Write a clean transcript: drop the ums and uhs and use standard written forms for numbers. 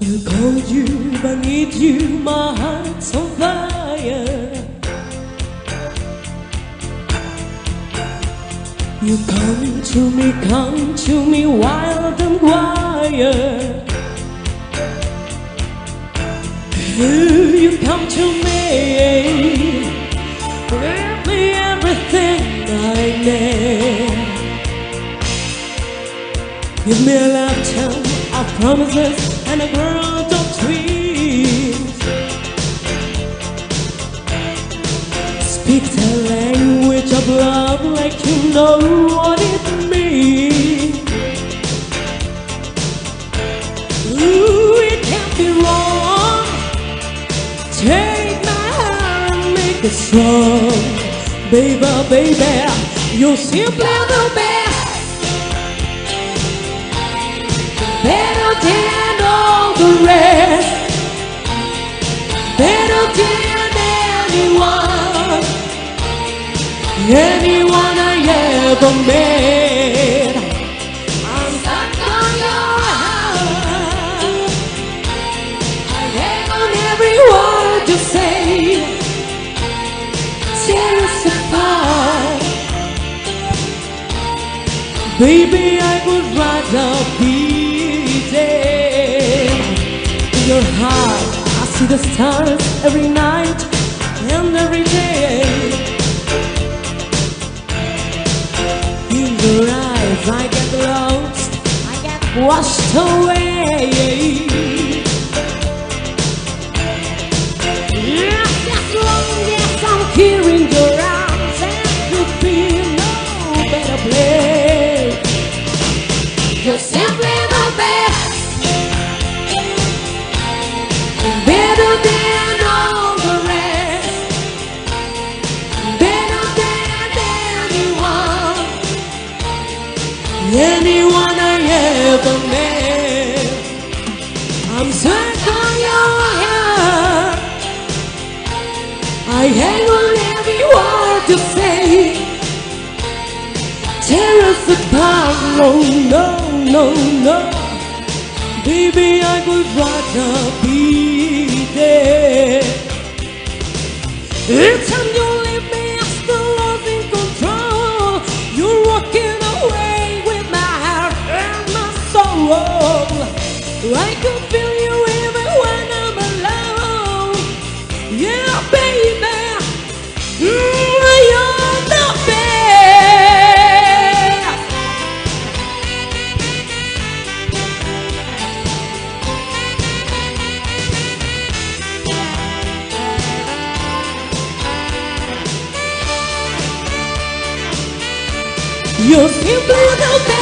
You called you, I need you, my heart's on fire. You come to me wild and quiet. You come to me, give me everything I need. Give me a lifetime of promises and a world of dreams. Speak the language of love like you know what it means. Ooh, it can't be wrong. Take my hand and make it strong. Baby, baby, you're simply the best. Better than all the rest. Better than anyone. Anyone I ever met. I'm stuck on your heart. I hang on every word you say. Tear us apart. Baby, I would rather be dead. In your heart, I see the stars every night and every day. In your eyes, I get lost, I get washed away. Yes, as long as I'm here in your arms, there could be no better place. You're simply the best. Better than all the rest. Better than anyone. Anyone I ever met. I'm stuck on your heart. I hang on every word you say. Tear us apart, no, no, no. Baby, I would rather be there. Each time you leave me, I still losing control. You're walking away with my heart and my soul. I can feel you even when I'm alone. Yeah, baby, you're the best. You're simply the best.